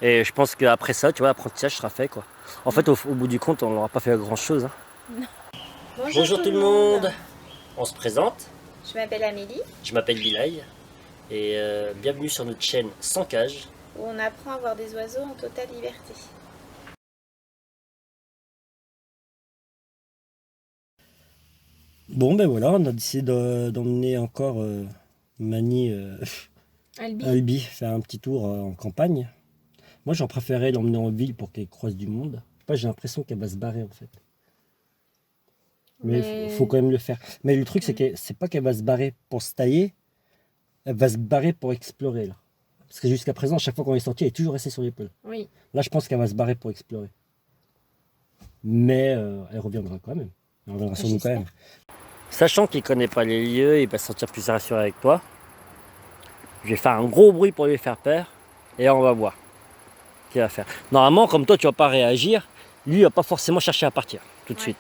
Et je pense qu'après ça, tu vois, l'apprentissage sera fait, quoi. En fait, au bout du compte, on n'aura pas fait grand-chose. Hein. Bonjour tout le monde. On se présente. Je m'appelle Amélie, Je m'appelle Bilal. Et bienvenue sur notre chaîne Sans Cage. où on apprend à voir des oiseaux en totale liberté. Bon, ben voilà, on a décidé d'emmener encore Mani Albi faire un petit tour en campagne. Moi, j'en préférais l'emmener en ville pour qu'elle croise du monde. Moi, j'ai l'impression qu'elle va se barrer en fait. Mais faut quand même le faire. Mais le truc, c'est que c'est pas qu'elle va se barrer pour se tailler, elle va se barrer pour explorer là. Parce que jusqu'à présent, à chaque fois qu'on est sorti, elle est toujours restée sur l'épaule. Oui. Là, je pense qu'elle va se barrer pour explorer. Mais elle reviendra quand même. Elle reviendra sur nous quand même. Sachant qu'il ne connaît pas les lieux, il va se sentir plus rassuré avec toi. Je vais faire un gros bruit pour lui faire peur. Et on va voir ce qu'il va faire. Normalement, comme toi, tu ne vas pas réagir. Lui, il ne va pas forcément chercher à partir tout de suite.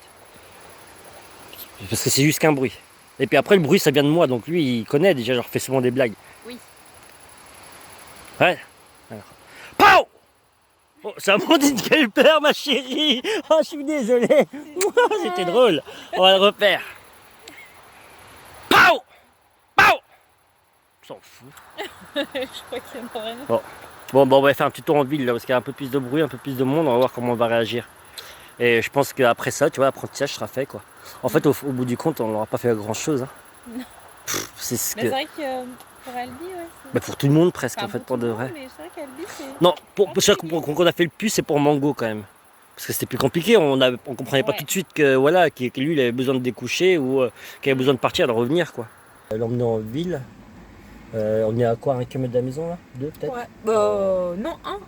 Parce que c'est juste qu'un bruit. Et puis après, le bruit, ça vient de moi. Donc lui, il connaît déjà. Je leur fais souvent des blagues. Oui. Ouais. Alors. Pow! Oh, ça m'a dit quelle peur, ma chérie. Oh, je suis désolé. C'était drôle. On va le refaire. Pow! Pow! On s'en fout. Je crois qu'il y en a rien. Bon, on va faire un petit tour en ville là, parce qu'il y a un peu plus de bruit, un peu plus de monde. On va voir comment on va réagir. Et je pense qu'après ça, tu vois, l'apprentissage sera fait, quoi. En fait, au bout du compte, on n'aura pas fait grand chose. Hein. C'est ce que... C'est vrai que pour Albi, ouais. Bah pour tout le monde presque, Enfin, en fait, pour de vrai. Mais c'est vrai qu'Albi, c'est... Non, pour ceux qu'on a fait le plus, c'est pour Mango quand même. Parce que c'était plus compliqué, on comprenait pas tout de suite que, voilà, que lui, il avait besoin de découcher ou qu'il avait besoin de partir, de revenir, quoi. L'emmener en ville, on est à quoi, 1 km de la maison, là 2 peut-être? Ouais, bah non, un.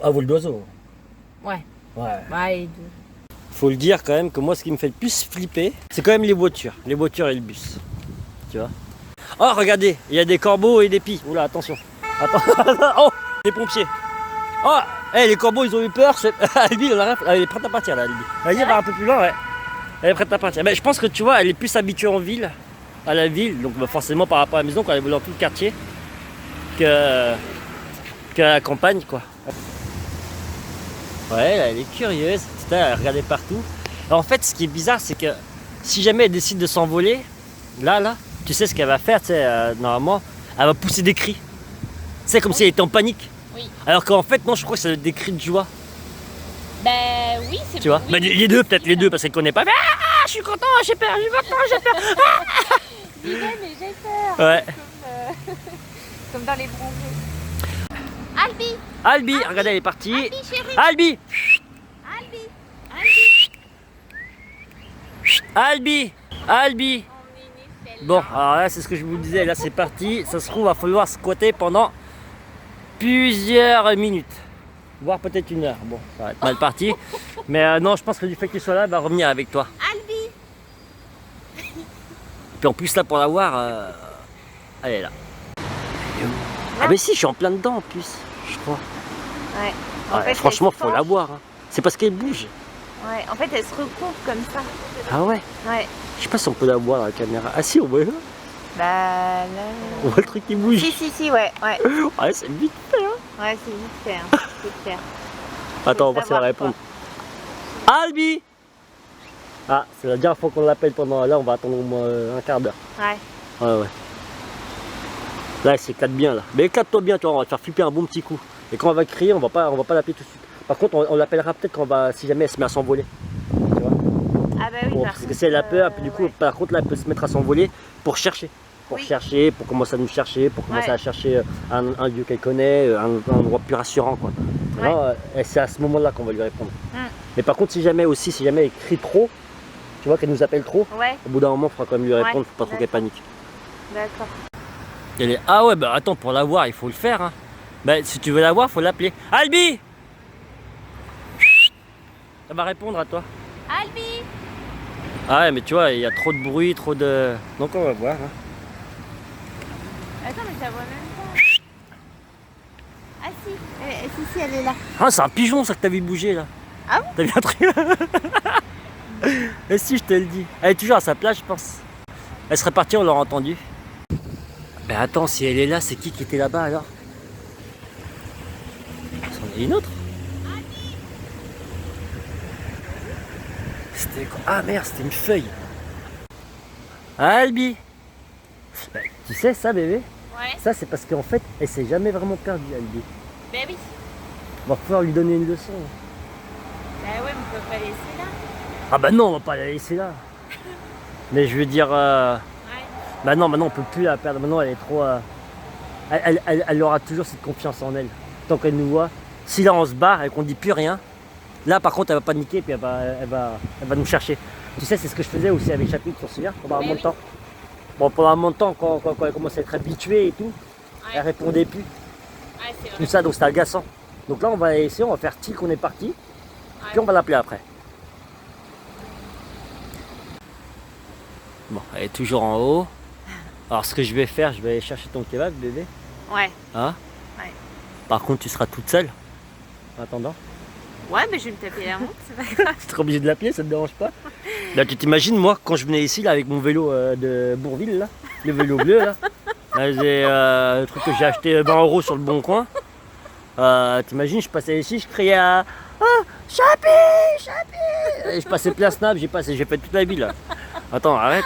À vol d'oiseau. Ouais. Ouais. Ouais, Faut le dire quand même que moi, ce qui me fait le plus flipper, c'est quand même les voitures et le bus. Tu vois. Oh, regardez, il y a des corbeaux et des pies. Oula, attention. Attends. Oh, des pompiers. Oh, les corbeaux, ils ont eu peur. Albi, elle est prête à partir là, Albi. Vas-y, va un peu plus loin, ouais. Elle est prête à partir. Mais je pense que tu vois, elle est plus habituée en ville, à la ville, donc forcément par rapport à la maison, quand elle est dans tout le quartier, qu'à la campagne, quoi. Ouais, là, elle est curieuse. Elle regardait partout. Alors, en fait, ce qui est bizarre, c'est que si jamais elle décide de s'envoler, là, tu sais ce qu'elle va faire, tu sais, normalement, elle va pousser des cris. C'est comme si elle était en panique. Oui. Alors qu'en fait, non, je crois que c'est des cris de joie. Ben oui, c'est... Tu vois, oui, bah, les deux, peut-être les deux, parce qu'elle ne connaît pas. Ah, je suis content, j'ai peur, j'ai peur. Dis-le, mais j'ai peur. Ouais. Comme dans les bronzés. Albi, Albi, regardez, elle est partie. Albi, chérie. Albi, Albi. Albi. Bon, alors là, c'est ce que je vous disais. Là, c'est parti. Ça se trouve, il va falloir squatter pendant plusieurs minutes. Voire peut-être 1 heure. Bon, ça va être mal parti. Mais non, je pense que du fait qu'il soit là, elle va revenir avec toi. Albi. Puis en plus, là, pour la voir, elle est là. Ah, mais si, je suis en plein dedans en plus, je crois. Ouais. Ouais, franchement, faut la voir. Hein. C'est parce qu'elle bouge. Ouais, en fait, elle se recouvre comme ça. Ah ouais? Ouais. Je sais pas si on peut la voir dans la caméra. Ah si, on voit là. Bah là... On voit le truc qui bouge. Si, ouais. Ouais, c'est vite fait, hein. Ouais, c'est vite fait, hein. C'est clair. Attends, on va essayer de répondre. Albi! Ah, c'est la dernière fois qu'on l'appelle pendant... Là, on va attendre au moins un quart d'heure. Ouais. Ouais. Là, elle s'éclate bien, là. Mais éclate-toi bien, tu vois, on va te faire flipper un bon petit coup. Et quand on va crier, on va pas l'appeler tout de suite. Par contre, on l'appellera peut-être si jamais elle se met à s'envoler. Tu vois? Ah bah oui, Bon, parce que si elle a peur, puis du coup, par contre, là, elle peut se mettre à s'envoler pour chercher. Pour commencer à nous chercher, pour commencer à chercher un lieu qu'elle connaît, un endroit plus rassurant, quoi. Alors, c'est à ce moment-là qu'on va lui répondre. Mais par contre, si jamais elle crie trop, tu vois, qu'elle nous appelle trop, au bout d'un moment, il faudra quand même lui répondre, faut pas trop qu'elle panique. D'accord. Ah ouais, bah attends, pour la voir, il faut le faire. Hein. Bah, si tu veux la voir, faut l'appeler. Albi! Ça va répondre à toi. Albi! Ah ouais, mais tu vois, il y a trop de bruit, trop de... Donc on va voir. Hein. Attends, mais ça voit même pas. Ah si, elle est là. Ah, c'est un pigeon ça que t'as vu bouger là. Ah bon? T'as vu un truc? Et si, je te le dis. Elle est toujours à sa place, je pense. Elle serait partie, on l'aurait entendu. Mais attends, si elle est là, c'est qui était là-bas alors? Et une autre. C'était quoi? Ah merde, c'était une feuille. Albi. Bah, tu sais ça bébé? Ouais. Ça c'est parce qu'en fait elle s'est jamais vraiment perdue Albi. Ben oui. On va pouvoir lui donner une leçon. Ben ouais, mais on peut pas laisser là. Ah bah non, on va pas la laisser là. Mais je veux dire, Ouais. bah non, maintenant on peut plus la perdre. Maintenant elle est trop, elle aura toujours cette confiance en elle. Tant qu'elle nous voit. Si là on se barre et qu'on dit plus rien, là par contre elle va paniquer puis elle va nous chercher. Tu sais, c'est ce que je faisais aussi avec Chapi, tu te souviens, pendant un Mais moment de oui. temps. Bon, pendant un moment de temps, quand elle commençait à être habituée et tout, elle Ouais. répondait plus. Ouais, c'est Tout vrai. ça, donc c'était agaçant. Donc là on va essayer, on va faire style qu'on est parti, Ouais. puis on va l'appeler après. Bon, elle est toujours en haut. Alors ce que je vais faire, je vais aller chercher ton kebab, bébé. Ouais. Hein? Ouais. Par contre, tu seras toute seule. En attendant. Ouais, mais je vais me taper la honte, c'est pas grave. Tu seras obligé de l'appeler, ça te dérange pas? Là, tu t'imagines, moi, quand je venais ici là, avec mon vélo de Bourville, là, le vélo bleu, là, c'est le truc que j'ai acheté 20 € sur le bon coin. T'imagines, je passais ici, je criais à oh, Chapi, Chapi. Et je passais plein snap, j'ai fait toute la ville là. Attends, arrête.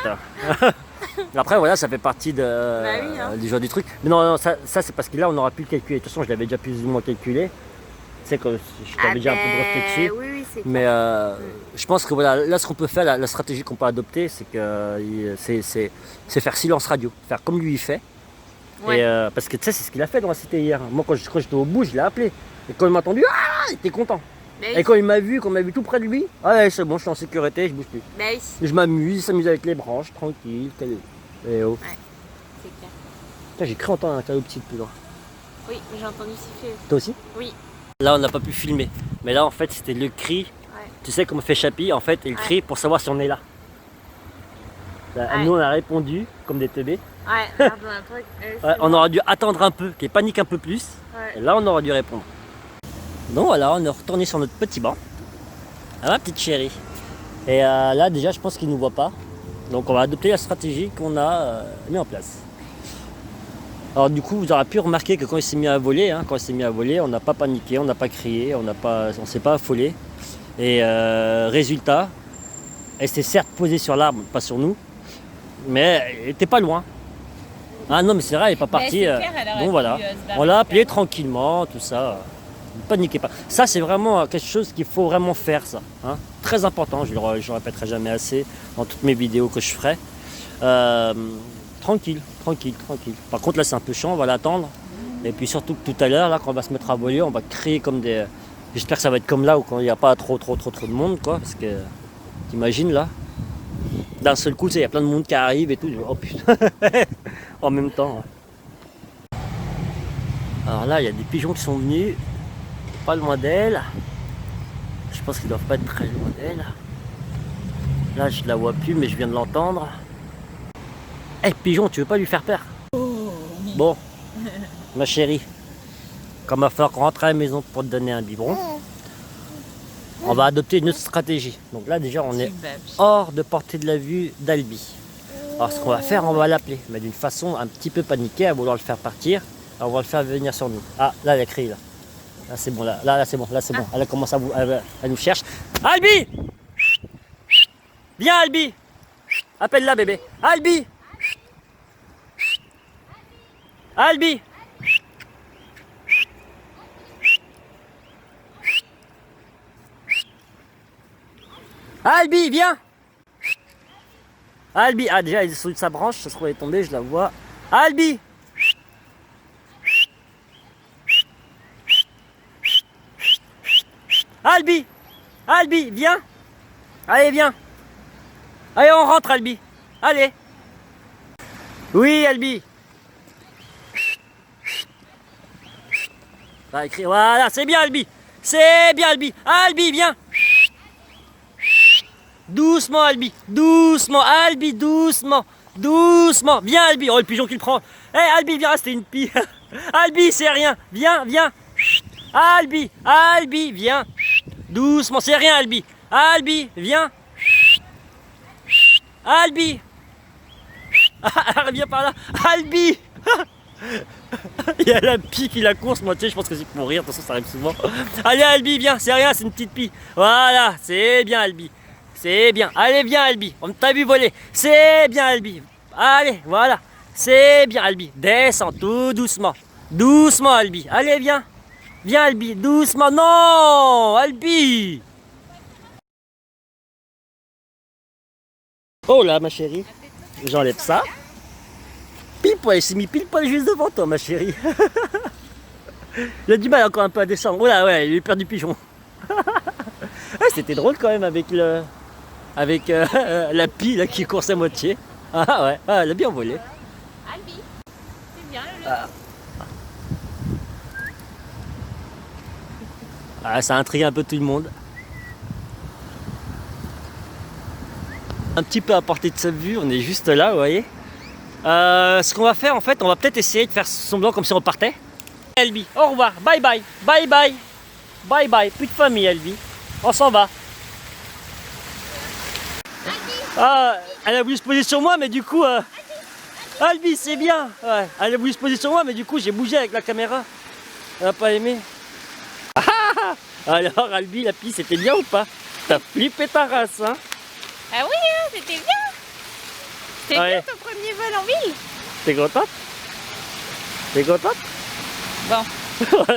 Après, voilà, ça fait partie oui, hein. du genre du truc. Mais non, ça c'est parce que là, on n'aura plus le calculé. De toute façon, je l'avais déjà plus ou moins calculé. Tu sais que je t'avais déjà un peu breveté dessus. Oui, oui, c'est Mais je pense que voilà, là ce qu'on peut faire, la stratégie qu'on peut adopter, c'est que c'est faire silence radio, faire comme lui il fait. Ouais. Et, parce que tu sais, c'est ce qu'il a fait dans la cité hier. Moi quand j'étais au bout, je l'ai appelé. Et quand il m'a entendu, il était content. Ben Et oui. quand il m'a vu, tout près de lui, ah ouais, c'est bon, je suis en sécurité, je bouge plus. Ben oui, Et je m'amuse, il s'amuse avec les branches, tranquille. Et oh. c'est clair. Putain, j'ai cru entendre un cadeau petit plus loin. Oui, j'ai entendu siffler. Toi aussi? Oui. Là, on n'a pas pu filmer. Mais là, en fait, c'était le cri. Ouais. Tu sais comment fait Chapi, en fait, il crie pour savoir si on est là. Là, Ouais. nous, on a répondu comme des teubés. Ouais, pardon, un truc. Ouais, on aurait dû attendre un peu, qu'il panique un peu plus. Et Ouais. là, on aurait dû répondre. Donc voilà, on est retourné sur notre petit banc. Ah, ma petite chérie. Et là, déjà, je pense qu'il ne nous voit pas. Donc, on va adopter la stratégie qu'on a mis en place. Alors, du coup, vous aurez pu remarquer que quand il s'est mis à voler, on n'a pas paniqué, on n'a pas crié, on ne s'est pas affolé. Et résultat, elle s'est certes posée sur l'arbre, pas sur nous, mais elle n'était pas loin. Ah non, mais c'est vrai, elle n'est pas partie. Bon, voilà. On l'a appelée tranquillement, tout ça. Ne paniquez pas. Ça, c'est vraiment quelque chose qu'il faut vraiment faire, ça. Hein. Très important, je le répéterai jamais assez dans toutes mes vidéos que je ferai. Tranquille. Par contre, là, c'est un peu chiant, on va l'attendre. Et puis surtout que tout à l'heure, là, quand on va se mettre à voler, on va créer comme des... J'espère que ça va être comme là, où quand il n'y a pas trop de monde, quoi. Parce que, t'imagines, là, d'un seul coup, il y a plein de monde qui arrive et tout. Oh putain, en même temps. Alors là, il y a des pigeons qui sont venus, pas loin d'elle. Je pense qu'ils doivent pas être très loin d'elle. Là, je la vois plus, mais je viens de l'entendre. Eh, pigeon, tu veux pas lui faire peur? Bon, ma chérie, quand il va falloir qu'on rentre à la maison pour te donner un biberon, on va adopter une autre stratégie. Donc là, déjà, on est hors de portée de la vue d'Albi. Alors, ce qu'on va faire, on va l'appeler, mais d'une façon un petit peu paniquée, à vouloir le faire partir. Alors, on va le faire venir sur nous. Ah, là, elle a crié, là. Là, c'est bon, là, c'est bon, c'est bon. Elle commence elle nous cherche. Albi! Viens, Albi! Appelle-la, bébé. Albi! Albi! Albi, viens! Albi, ah déjà elle est sous sa branche, ça se trouve elle est tombée, je la vois. Albi! Albi! Albi, viens! Allez, viens! Allez, on rentre, Albi! Allez! Oui, Albi! Va écrire, voilà, c'est bien, Albi! C'est bien, Albi! Albi, viens! Doucement, Albi! Doucement, Albi, doucement! Doucement! Viens, Albi! Oh, le pigeon qui le prend! Hé, Albi, viens, c'était une pie! Albi, c'est rien! Viens, viens! Albi! Albi, viens! Doucement, c'est rien, Albi! Albi, viens! Albi! Ah, reviens par là! Albi! Il y a la pie qui la course, moi tu sais, je pense que c'est pour rire, de toute façon ça arrive souvent. Allez Albi, viens, c'est rien, c'est une petite pie. Voilà, c'est bien Albi. C'est bien. Allez, viens Albi, on t'a vu voler. C'est bien Albi. Allez, voilà. C'est bien Albi. Descends tout doucement. Doucement Albi. Allez, viens. Viens Albi, doucement. Non, Albi. Oh là, ma chérie. J'enlève ça. Pile poil, il s'est mis pile poil juste devant toi, ma chérie. Il a du mal encore un peu à descendre. Oh là, ouais, il a eu peur du pigeon. Ouais, c'était drôle quand même avec la pie là, qui course à moitié. Ah ouais, elle a bien volé. Albi, c'est bien le Ah, ça intrigue un peu tout le monde. Un petit peu à portée de sa vue, on est juste là, vous voyez. Ce qu'on va faire en fait, on va peut-être essayer de faire semblant comme si on partait. Albi, au revoir, bye bye, bye bye, bye bye, plus de famille Albi, on s'en va. Ah, elle a voulu se poser sur moi, mais du coup, Albi, c'est bien. Ouais, elle a voulu se poser sur moi, mais du coup, j'ai bougé avec la caméra. Elle n'a pas aimé. Alors, Albi, la pie, c'était bien ou pas? T'as flippé ta race, hein? Ah oui, hein, c'était bien. C'était Ouais. bien ton premier vol en ville. T'es contente? T'es contente? Bon.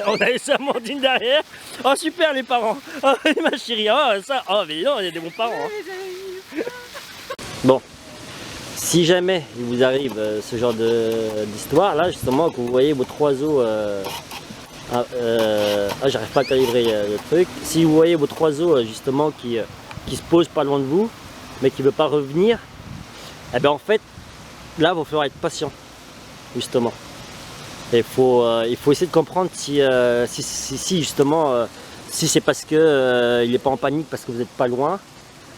On a laissé Amandine derrière. Oh, super, les parents. Oh, ma chérie. Oh, ça. Oh, mais non, il y a des bons parents. Hein. Bon. Si jamais il vous arrive ce genre d'histoire, là, justement, que vous voyez votre oiseau. J'arrive pas à calibrer le truc. Si vous voyez votre oiseau, justement, qui se pose pas loin de vous, mais qui veut pas revenir, eh bien, en fait, là, il va falloir être patient, justement. Il faut essayer de comprendre si justement, si c'est parce que il n'est pas en panique, parce que vous n'êtes pas loin.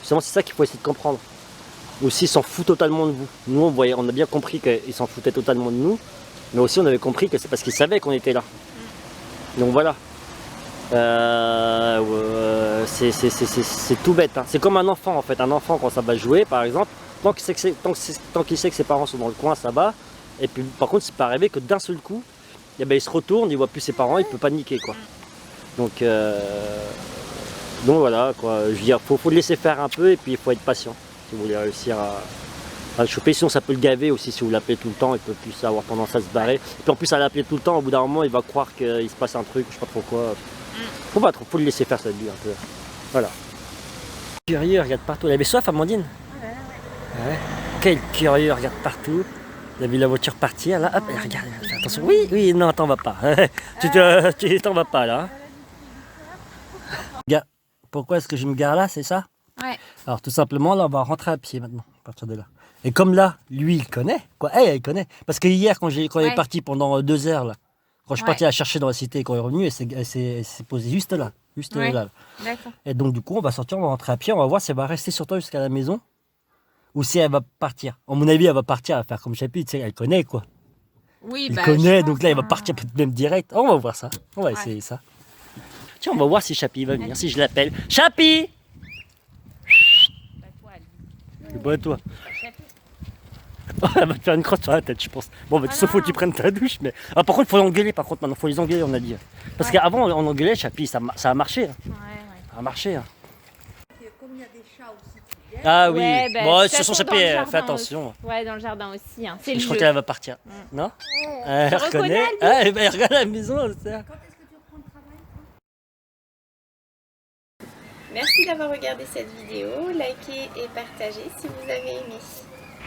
Justement, c'est ça qu'il faut essayer de comprendre. Ou s'il s'en fout totalement de vous. Nous, on a bien compris qu'il s'en foutait totalement de nous, mais aussi on avait compris que c'est parce qu'il savait qu'on était là. Donc voilà. C'est tout bête. Hein. C'est comme un enfant en fait. Un enfant quand ça va jouer, par exemple, tant qu'il sait que ses parents sont dans le coin, ça va. Et puis par contre, c'est pas arrivé que d'un seul coup, eh ben, il se retourne, il voit plus ses parents, il peut paniquer quoi. Donc voilà quoi. Je veux dire, faut le laisser faire un peu et puis il faut être patient si vous voulez réussir à le choper. Sinon ça peut le gaver aussi si vous l'appelez tout le temps, il peut plus avoir tendance à se barrer. Et puis en plus à l'appeler tout le temps, au bout d'un moment il va croire qu'il se passe un truc, je sais pas trop quoi. Faut le laisser faire sa vie un peu. Voilà. Curieux, regarde partout. Elle avait soif Amandine? Ouais. Quel curieux, regarde partout. Il a vu la voiture partir là, hop, regarde, fais attention. Oui, non, t'en vas pas. Tu t'en vas pas là. Regarde, pourquoi est-ce que je me gare là, c'est ça? Ouais. Alors tout simplement, là, on va rentrer à pied maintenant, à partir de là. Et comme là, lui, il connaît, quoi, elle connaît. Parce que hier, quand elle est partie pendant 2 heures, là, quand je suis parti la chercher dans la cité et quand elle est revenue, elle s'est posée juste là. Là. D'accord. Et donc du coup, on va sortir, on va rentrer à pied, on va voir si elle va rester sur toi jusqu'à la maison ou si elle va partir. À mon avis, elle va partir, elle va faire comme Chapi, tu sais, elle connaît quoi. Oui, Elle connaît, donc là, elle va partir peut-être même direct. Oh, on va voir ça, on va essayer ça. Tiens, on va voir si Chapi va venir, si je l'appelle. Chapi! Bois-toi. Oh, elle va te faire une crotte sur la tête, je pense. Bon, bah, sauf faut que tu prennes ta douche, mais. Ah, par contre, il faut l'engueuler, par contre, maintenant, faut les engueuler, on a dit. Parce qu'avant, on engueulait Chapi, ça a marché. Hein. Ça a marché. Hein. Comme il y a des chats aussi qui viennent. Ah oui, Ouais, bah, bon, de de toute toute façon, façon, Chapi, dans le fais jardin attention. Ouais, dans le jardin aussi. Hein. C'est le Je crois jeu. qu'elle va partir. Non? Elle reconnais, reconnaît. Ah, elle regarde la maison, ça. Quand est-ce que tu reprends le travail, toi? Merci d'avoir regardé cette vidéo. Likez et partagez si vous avez aimé.